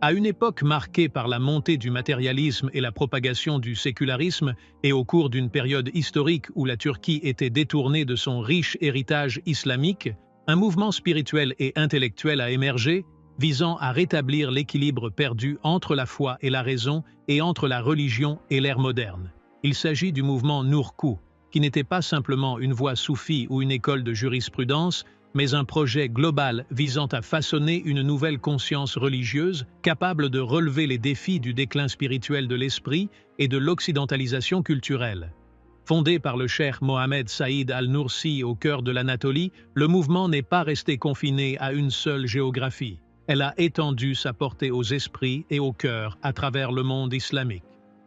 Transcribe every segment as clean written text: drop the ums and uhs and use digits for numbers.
À une époque marquée par la montée du matérialisme et la propagation du sécularisme, et au cours d'une période historique où la Turquie était détournée de son riche héritage islamique, un mouvement spirituel et intellectuel a émergé, visant à rétablir l'équilibre perdu entre la foi et la raison et entre la religion et l'ère moderne. Il s'agit du mouvement Nurku, qui n'était pas simplement une voie soufie ou une école de jurisprudence, mais un projet global visant à façonner une nouvelle conscience religieuse capable de relever les défis du déclin spirituel de l'esprit et de l'occidentalisation culturelle. Fondé par le cheikh Mohammed Saïd al-Nursi au cœur de l'Anatolie, le mouvement n'est pas resté confiné à une seule géographie. Elle a étendu sa portée aux esprits et aux cœurs à travers le monde islamique.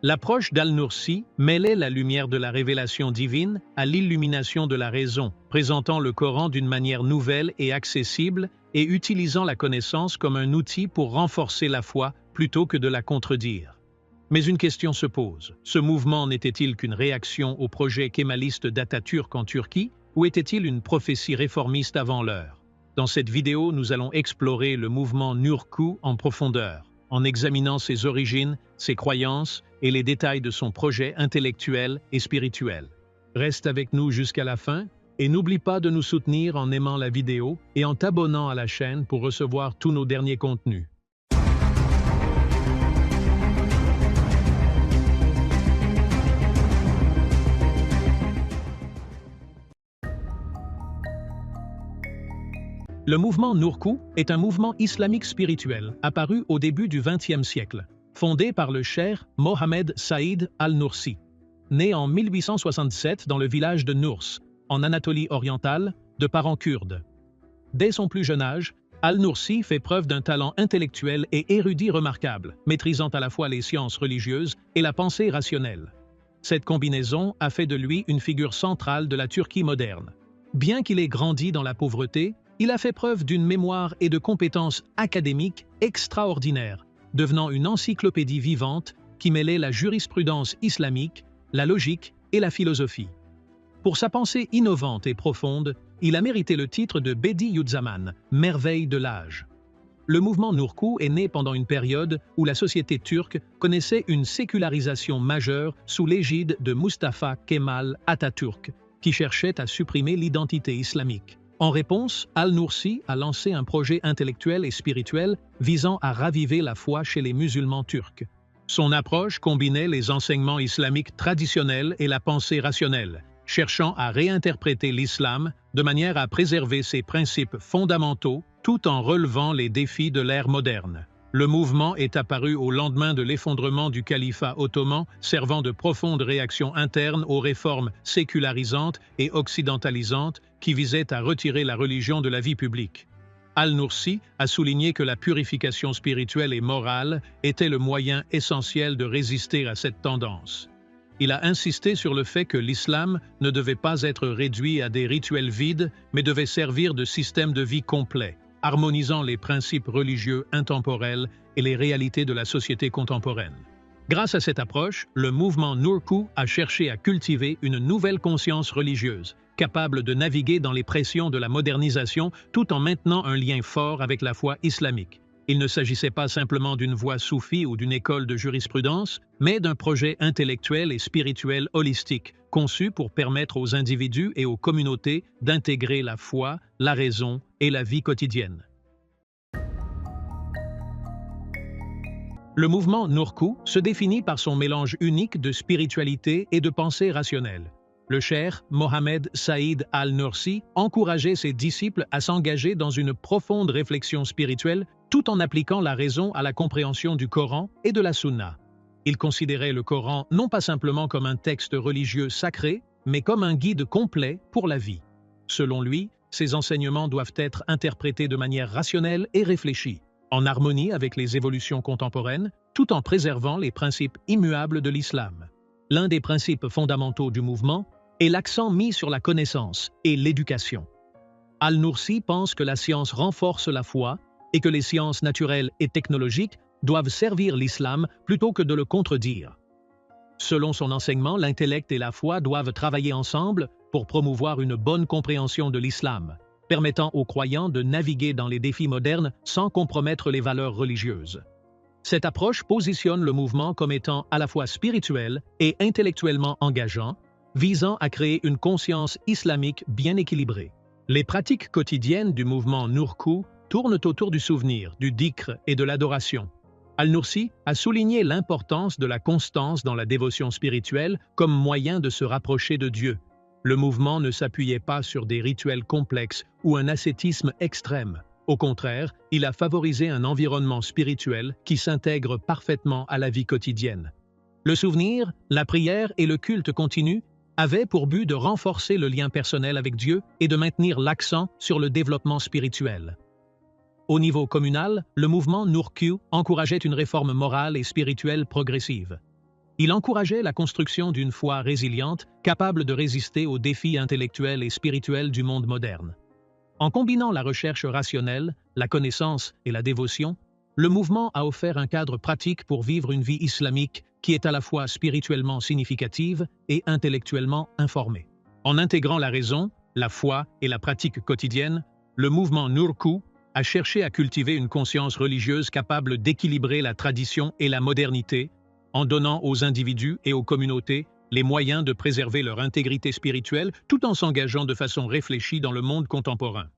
L'approche d'Al-Nursi mêlait la lumière de la révélation divine à l'illumination de la raison, présentant le Coran d'une manière nouvelle et accessible et utilisant la connaissance comme un outil pour renforcer la foi plutôt que de la contredire. Mais une question se pose. Ce mouvement n'était-il qu'une réaction au projet kémaliste d'Atatürk en Turquie ou était-il une prophétie réformiste avant l'heure? Dans cette vidéo, nous allons explorer le mouvement Nurku en profondeur, en examinant ses origines, ses croyances et les détails de son projet intellectuel et spirituel. Reste avec nous jusqu'à la fin et n'oublie pas de nous soutenir en aimant la vidéo et en t'abonnant à la chaîne pour recevoir tous nos derniers contenus. Le mouvement Nurku est un mouvement islamique spirituel apparu au début du XXe siècle, fondé par le cheikh Mohammed Saïd al-Nursi. Né en 1867 dans le village de Nurs, en Anatolie orientale, de parents kurdes. Dès son plus jeune âge, al-Nursi fait preuve d'un talent intellectuel et érudit remarquable, maîtrisant à la fois les sciences religieuses et la pensée rationnelle. Cette combinaison a fait de lui une figure centrale de la Turquie moderne. Bien qu'il ait grandi dans la pauvreté, il a fait preuve d'une mémoire et de compétences académiques extraordinaires, devenant une encyclopédie vivante qui mêlait la jurisprudence islamique, la logique et la philosophie. Pour sa pensée innovante et profonde, il a mérité le titre de Bediüzzaman, merveille de l'âge. Le mouvement Nurku est né pendant une période où la société turque connaissait une sécularisation majeure sous l'égide de Mustafa Kemal Atatürk, qui cherchait à supprimer l'identité islamique. En réponse, al-Nursi a lancé un projet intellectuel et spirituel visant à raviver la foi chez les musulmans turcs. Son approche combinait les enseignements islamiques traditionnels et la pensée rationnelle, cherchant à réinterpréter l'islam de manière à préserver ses principes fondamentaux tout en relevant les défis de l'ère moderne. Le mouvement est apparu au lendemain de l'effondrement du califat ottoman, servant de profonde réaction interne aux réformes sécularisantes et occidentalisantes qui visaient à retirer la religion de la vie publique. Al-Nursi a souligné que la purification spirituelle et morale était le moyen essentiel de résister à cette tendance. Il a insisté sur le fait que l'islam ne devait pas être réduit à des rituels vides, mais devait servir de système de vie complet, harmonisant les principes religieux intemporels et les réalités de la société contemporaine. Grâce à cette approche, le mouvement Nurku a cherché à cultiver une nouvelle conscience religieuse, capable de naviguer dans les pressions de la modernisation tout en maintenant un lien fort avec la foi islamique. Il ne s'agissait pas simplement d'une voie soufie ou d'une école de jurisprudence, mais d'un projet intellectuel et spirituel holistique, conçu pour permettre aux individus et aux communautés d'intégrer la foi, la raison et la vie quotidienne. Le mouvement Nurku se définit par son mélange unique de spiritualité et de pensée rationnelle. Le cheikh Mohammed Saïd al-Nursi encourageait ses disciples à s'engager dans une profonde réflexion spirituelle tout en appliquant la raison à la compréhension du Coran et de la Sunna. Il considérait le Coran non pas simplement comme un texte religieux sacré, mais comme un guide complet pour la vie. Selon lui, ces enseignements doivent être interprétés de manière rationnelle et réfléchie, en harmonie avec les évolutions contemporaines, tout en préservant les principes immuables de l'islam. L'un des principes fondamentaux du mouvement est l'accent mis sur la connaissance et l'éducation. Al-Nursi pense que la science renforce la foi et que les sciences naturelles et technologiques doivent servir l'islam plutôt que de le contredire. Selon son enseignement, l'intellect et la foi doivent travailler ensemble pour promouvoir une bonne compréhension de l'islam, permettant aux croyants de naviguer dans les défis modernes sans compromettre les valeurs religieuses. Cette approche positionne le mouvement comme étant à la fois spirituel et intellectuellement engageant, visant à créer une conscience islamique bien équilibrée. Les pratiques quotidiennes du mouvement Nurku tournent autour du souvenir, du dhikr et de l'adoration. Al-Nursi a souligné l'importance de la constance dans la dévotion spirituelle comme moyen de se rapprocher de Dieu. Le mouvement ne s'appuyait pas sur des rituels complexes ou un ascétisme extrême. Au contraire, il a favorisé un environnement spirituel qui s'intègre parfaitement à la vie quotidienne. Le souvenir, la prière et le culte continu avaient pour but de renforcer le lien personnel avec Dieu et de maintenir l'accent sur le développement spirituel. Au niveau communal, le mouvement Nurku encourageait une réforme morale et spirituelle progressive. Il encourageait la construction d'une foi résiliente, capable de résister aux défis intellectuels et spirituels du monde moderne. En combinant la recherche rationnelle, la connaissance et la dévotion, le mouvement a offert un cadre pratique pour vivre une vie islamique qui est à la fois spirituellement significative et intellectuellement informée. En intégrant la raison, la foi et la pratique quotidienne, le mouvement Nurku a cherché à cultiver une conscience religieuse capable d'équilibrer la tradition et la modernité, en donnant aux individus et aux communautés les moyens de préserver leur intégrité spirituelle tout en s'engageant de façon réfléchie dans le monde contemporain.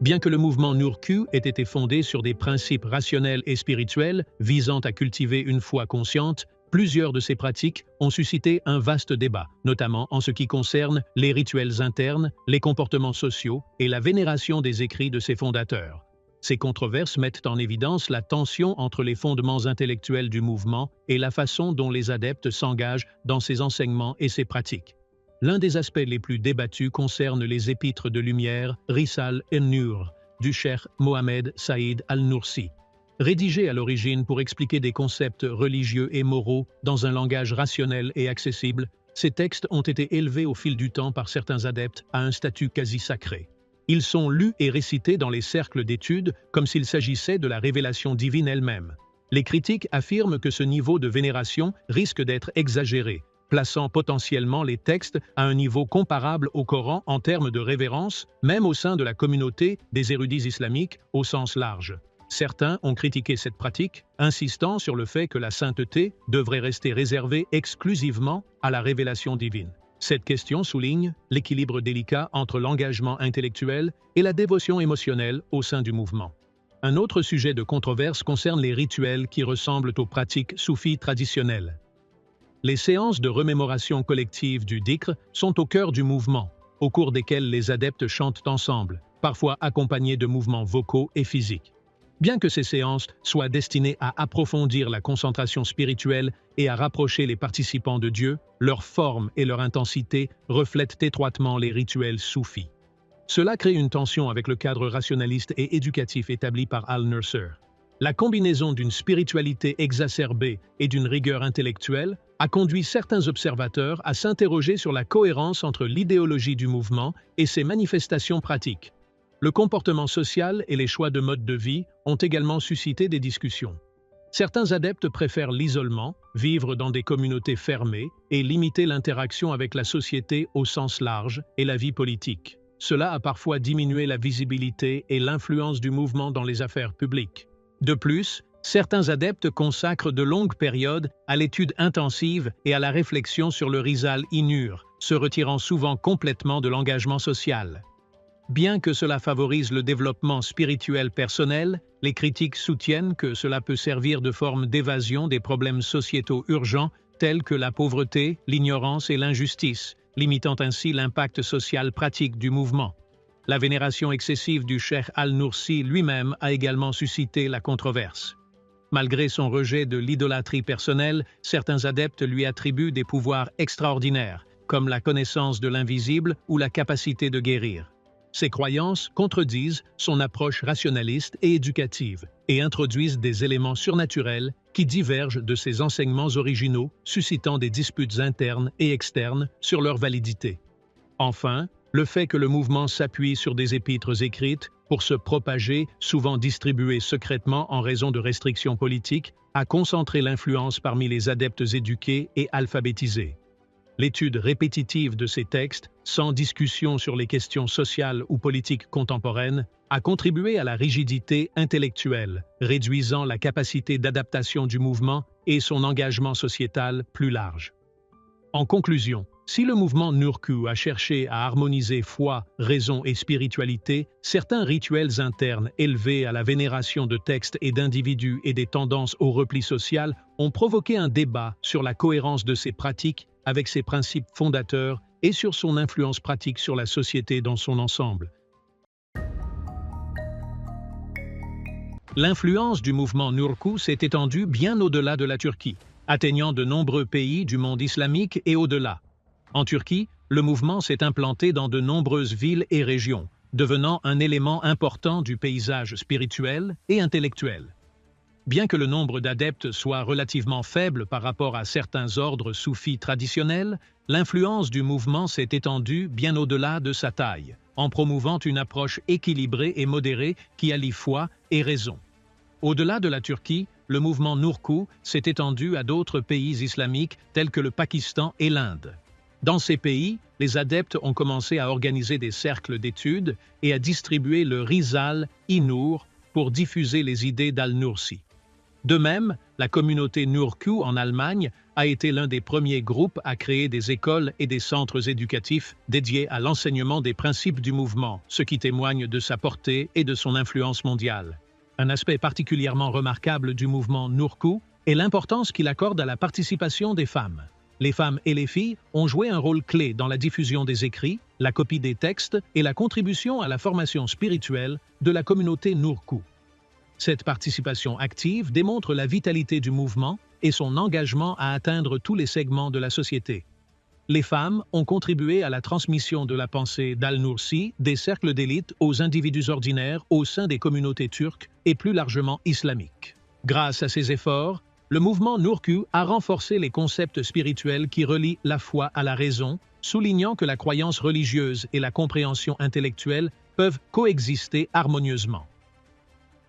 Bien que le mouvement Nurku ait été fondé sur des principes rationnels et spirituels visant à cultiver une foi consciente, plusieurs de ces pratiques ont suscité un vaste débat, notamment en ce qui concerne les rituels internes, les comportements sociaux et la vénération des écrits de ses fondateurs. Ces controverses mettent en évidence la tension entre les fondements intellectuels du mouvement et la façon dont les adeptes s'engagent dans ses enseignements et ses pratiques. L'un des aspects les plus débattus concerne les épîtres de lumière Risale en-Nur du cheikh Mohammed Saïd al-Nursi. Rédigés à l'origine pour expliquer des concepts religieux et moraux dans un langage rationnel et accessible, ces textes ont été élevés au fil du temps par certains adeptes à un statut quasi sacré. Ils sont lus et récités dans les cercles d'études comme s'il s'agissait de la révélation divine elle-même. Les critiques affirment que ce niveau de vénération risque d'être exagéré, plaçant potentiellement les textes à un niveau comparable au Coran en termes de révérence, même au sein de la communauté des érudits islamiques au sens large. Certains ont critiqué cette pratique, insistant sur le fait que la sainteté devrait rester réservée exclusivement à la révélation divine. Cette question souligne l'équilibre délicat entre l'engagement intellectuel et la dévotion émotionnelle au sein du mouvement. Un autre sujet de controverse concerne les rituels qui ressemblent aux pratiques soufis traditionnelles. Les séances de remémoration collective du dhikr sont au cœur du mouvement, au cours desquelles les adeptes chantent ensemble, parfois accompagnés de mouvements vocaux et physiques. Bien que ces séances soient destinées à approfondir la concentration spirituelle et à rapprocher les participants de Dieu, leur forme et leur intensité reflètent étroitement les rituels soufis. Cela crée une tension avec le cadre rationaliste et éducatif établi par Al-Nursi. La combinaison d'une spiritualité exacerbée et d'une rigueur intellectuelle a conduit certains observateurs à s'interroger sur la cohérence entre l'idéologie du mouvement et ses manifestations pratiques. Le comportement social et les choix de mode de vie ont également suscité des discussions. Certains adeptes préfèrent l'isolement, vivre dans des communautés fermées et limiter l'interaction avec la société au sens large et la vie politique. Cela a parfois diminué la visibilité et l'influence du mouvement dans les affaires publiques. De plus, certains adeptes consacrent de longues périodes à l'étude intensive et à la réflexion sur le Risale en-Nur, se retirant souvent complètement de l'engagement social. Bien que cela favorise le développement spirituel personnel, les critiques soutiennent que cela peut servir de forme d'évasion des problèmes sociétaux urgents tels que la pauvreté, l'ignorance et l'injustice, limitant ainsi l'impact social pratique du mouvement. La vénération excessive du cheikh al-Nursi lui-même a également suscité la controverse. Malgré son rejet de l'idolâtrie personnelle, certains adeptes lui attribuent des pouvoirs extraordinaires, comme la connaissance de l'invisible ou la capacité de guérir. Ces croyances contredisent son approche rationaliste et éducative et introduisent des éléments surnaturels qui divergent de ses enseignements originaux, suscitant des disputes internes et externes sur leur validité. Enfin, le fait que le mouvement s'appuie sur des épîtres écrites pour se propager, souvent distribuées secrètement en raison de restrictions politiques, a concentré l'influence parmi les adeptes éduqués et alphabétisés. L'étude répétitive de ces textes, sans discussion sur les questions sociales ou politiques contemporaines, a contribué à la rigidité intellectuelle, réduisant la capacité d'adaptation du mouvement et son engagement sociétal plus large. En conclusion, si le mouvement Nurku a cherché à harmoniser foi, raison et spiritualité, certains rituels internes élevés à la vénération de textes et d'individus et des tendances au repli social ont provoqué un débat sur la cohérence de ces pratiques avec ses principes fondateurs et sur son influence pratique sur la société dans son ensemble. L'influence du mouvement Nurku s'est étendue bien au-delà de la Turquie, atteignant de nombreux pays du monde islamique et au-delà. En Turquie, le mouvement s'est implanté dans de nombreuses villes et régions, devenant un élément important du paysage spirituel et intellectuel. Bien que le nombre d'adeptes soit relativement faible par rapport à certains ordres soufis traditionnels, l'influence du mouvement s'est étendue bien au-delà de sa taille, en promouvant une approche équilibrée et modérée qui allie foi et raison. Au-delà de la Turquie, le mouvement Nurku s'est étendu à d'autres pays islamiques tels que le Pakistan et l'Inde. Dans ces pays, les adeptes ont commencé à organiser des cercles d'études et à distribuer le Risale-i-Nur pour diffuser les idées d'Al-Nursi. De même, la communauté Nurku en Allemagne a été l'un des premiers groupes à créer des écoles et des centres éducatifs dédiés à l'enseignement des principes du mouvement, ce qui témoigne de sa portée et de son influence mondiale. Un aspect particulièrement remarquable du mouvement Nurku est l'importance qu'il accorde à la participation des femmes. Les femmes et les filles ont joué un rôle clé dans la diffusion des écrits, la copie des textes et la contribution à la formation spirituelle de la communauté Nurku. Cette participation active démontre la vitalité du mouvement et son engagement à atteindre tous les segments de la société. Les femmes ont contribué à la transmission de la pensée d'Al-Nursi des cercles d'élite aux individus ordinaires au sein des communautés turques et plus largement islamiques. Grâce à ces efforts, le mouvement Nurku a renforcé les concepts spirituels qui relient la foi à la raison, soulignant que la croyance religieuse et la compréhension intellectuelle peuvent coexister harmonieusement.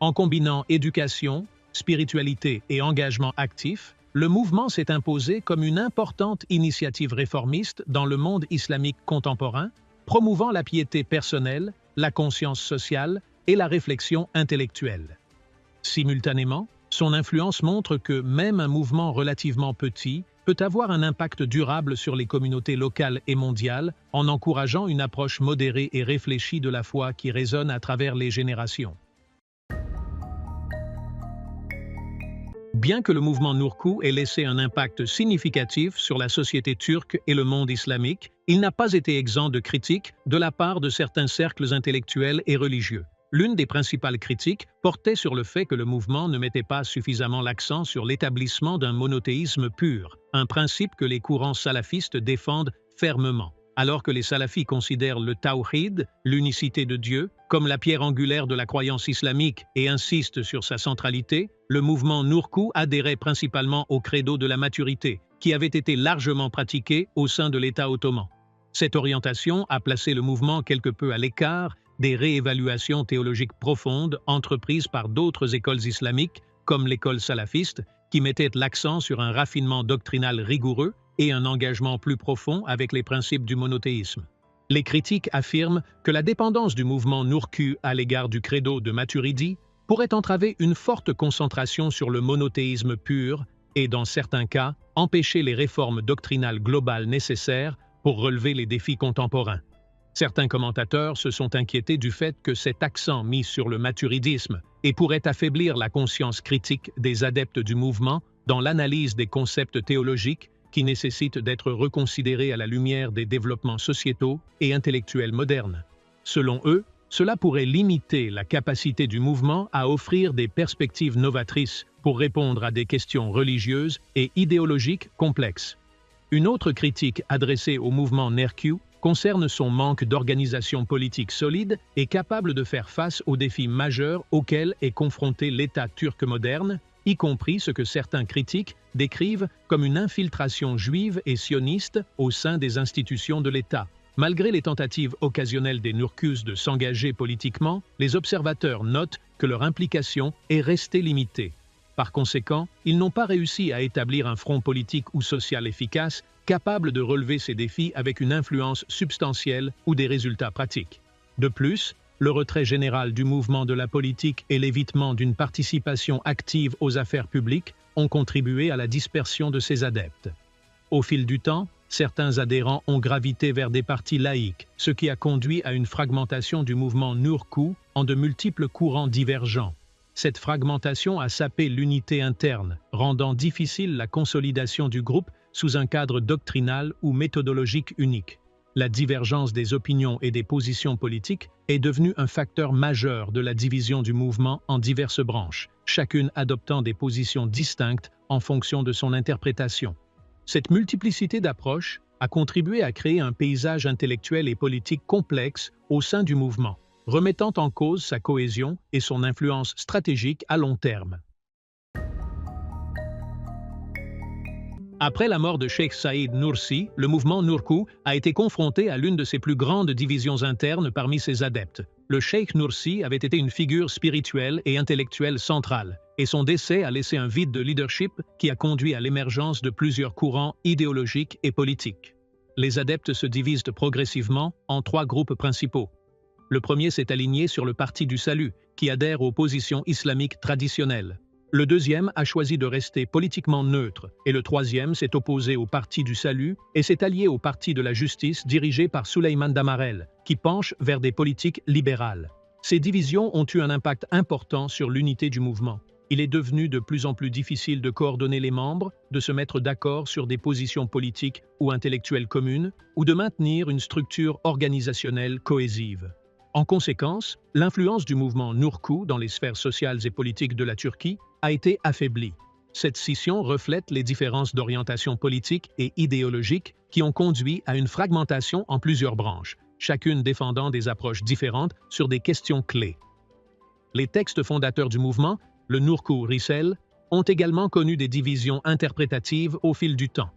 En combinant éducation, spiritualité et engagement actif, le mouvement s'est imposé comme une importante initiative réformiste dans le monde islamique contemporain, promouvant la piété personnelle, la conscience sociale et la réflexion intellectuelle. Simultanément, son influence montre que même un mouvement relativement petit peut avoir un impact durable sur les communautés locales et mondiales en encourageant une approche modérée et réfléchie de la foi qui résonne à travers les générations. Bien que le mouvement Nurku ait laissé un impact significatif sur la société turque et le monde islamique, il n'a pas été exempt de critiques de la part de certains cercles intellectuels et religieux. L'une des principales critiques portait sur le fait que le mouvement ne mettait pas suffisamment l'accent sur l'établissement d'un monothéisme pur, un principe que les courants salafistes défendent fermement. Alors que les salafis considèrent le tawhid, l'unicité de Dieu, comme la pierre angulaire de la croyance islamique et insistent sur sa centralité, le mouvement Nurku adhérait principalement au credo de la maturité, qui avait été largement pratiqué au sein de l'État ottoman. Cette orientation a placé le mouvement quelque peu à l'écart des réévaluations théologiques profondes entreprises par d'autres écoles islamiques, comme l'école salafiste, qui mettait l'accent sur un raffinement doctrinal rigoureux et un engagement plus profond avec les principes du monothéisme. Les critiques affirment que la dépendance du mouvement Nurku à l'égard du credo de Maturidi pourrait entraver une forte concentration sur le monothéisme pur et, dans certains cas, empêcher les réformes doctrinales globales nécessaires pour relever les défis contemporains. Certains commentateurs se sont inquiétés du fait que cet accent mis sur le maturidisme pourrait affaiblir la conscience critique des adeptes du mouvement dans l'analyse des concepts théologiques qui nécessitent d'être reconsidérés à la lumière des développements sociétaux et intellectuels modernes. Selon eux, cela pourrait limiter la capacité du mouvement à offrir des perspectives novatrices pour répondre à des questions religieuses et idéologiques complexes. Une autre critique adressée au mouvement Nurku concerne son manque d'organisation politique solide et capable de faire face aux défis majeurs auxquels est confronté l'État turc moderne, y compris ce que certains critiques décrivent comme une infiltration juive et sioniste au sein des institutions de l'État. Malgré les tentatives occasionnelles des Nurkus de s'engager politiquement, les observateurs notent que leur implication est restée limitée. Par conséquent, ils n'ont pas réussi à établir un front politique ou social efficace capable de relever ces défis avec une influence substantielle ou des résultats pratiques. De plus, le retrait général du mouvement de la politique et l'évitement d'une participation active aux affaires publiques ont contribué à la dispersion de ses adeptes. Au fil du temps, certains adhérents ont gravité vers des partis laïques, ce qui a conduit à une fragmentation du mouvement Nurku en de multiples courants divergents. Cette fragmentation a sapé l'unité interne, rendant difficile la consolidation du groupe sous un cadre doctrinal ou méthodologique unique. La divergence des opinions et des positions politiques est devenue un facteur majeur de la division du mouvement en diverses branches, chacune adoptant des positions distinctes en fonction de son interprétation. Cette multiplicité d'approches a contribué à créer un paysage intellectuel et politique complexe au sein du mouvement, remettant en cause sa cohésion et son influence stratégique à long terme. Après la mort de Cheikh Saïd Nursi, le mouvement Nurku a été confronté à l'une de ses plus grandes divisions internes parmi ses adeptes. Le Cheikh Nursi avait été une figure spirituelle et intellectuelle centrale, et son décès a laissé un vide de leadership qui a conduit à l'émergence de plusieurs courants idéologiques et politiques. Les adeptes se divisent progressivement en trois groupes principaux. Le premier s'est aligné sur le Parti du Salut, qui adhère aux positions islamiques traditionnelles. Le deuxième a choisi de rester politiquement neutre, et le troisième s'est opposé au Parti du Salut et s'est allié au Parti de la Justice dirigé par Souleymane Damarel, qui penche vers des politiques libérales. Ces divisions ont eu un impact important sur l'unité du mouvement. Il est devenu de plus en plus difficile de coordonner les membres, de se mettre d'accord sur des positions politiques ou intellectuelles communes, ou de maintenir une structure organisationnelle cohésive. En conséquence, l'influence du mouvement Nurku dans les sphères sociales et politiques de la Turquie a été affaiblie. Cette scission reflète les différences d'orientation politique et idéologique qui ont conduit à une fragmentation en plusieurs branches, chacune défendant des approches différentes sur des questions clés. Les textes fondateurs du mouvement, le Nurku Risale, ont également connu des divisions interprétatives au fil du temps.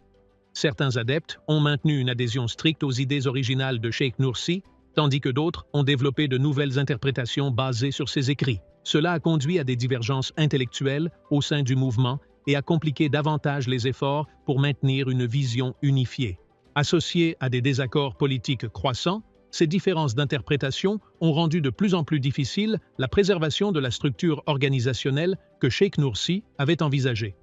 Certains adeptes ont maintenu une adhésion stricte aux idées originales de Cheikh Nursi, tandis que d'autres ont développé de nouvelles interprétations basées sur ses écrits. Cela a conduit à des divergences intellectuelles au sein du mouvement et a compliqué davantage les efforts pour maintenir une vision unifiée. Associées à des désaccords politiques croissants, ces différences d'interprétation ont rendu de plus en plus difficile la préservation de la structure organisationnelle que Cheikh Nursi avait envisagée.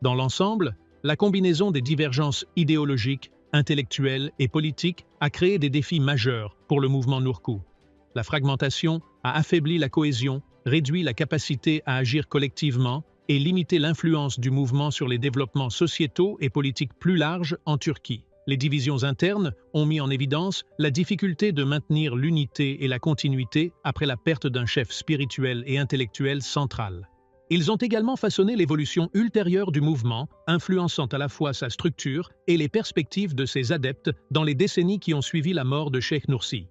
Dans l'ensemble, la combinaison des divergences idéologiques, intellectuelle et politique a créé des défis majeurs pour le mouvement Nurku. La fragmentation a affaibli la cohésion, réduit la capacité à agir collectivement et limité l'influence du mouvement sur les développements sociétaux et politiques plus larges en Turquie. Les divisions internes ont mis en évidence la difficulté de maintenir l'unité et la continuité après la perte d'un chef spirituel et intellectuel central. Ils ont également façonné l'évolution ultérieure du mouvement, influençant à la fois sa structure et les perspectives de ses adeptes dans les décennies qui ont suivi la mort de Cheikh Nursi.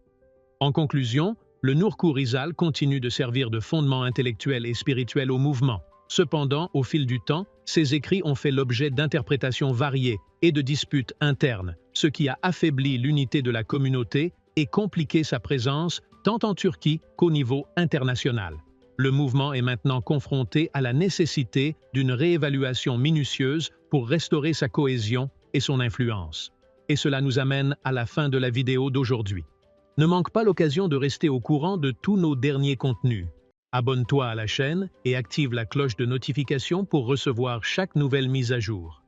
En conclusion, le Nurku Risale continue de servir de fondement intellectuel et spirituel au mouvement. Cependant, au fil du temps, ses écrits ont fait l'objet d'interprétations variées et de disputes internes, ce qui a affaibli l'unité de la communauté et compliqué sa présence tant en Turquie qu'au niveau international. Le mouvement est maintenant confronté à la nécessité d'une réévaluation minutieuse pour restaurer sa cohésion et son influence. Et cela nous amène à la fin de la vidéo d'aujourd'hui. Ne manque pas l'occasion de rester au courant de tous nos derniers contenus. Abonne-toi à la chaîne et active la cloche de notification pour recevoir chaque nouvelle mise à jour.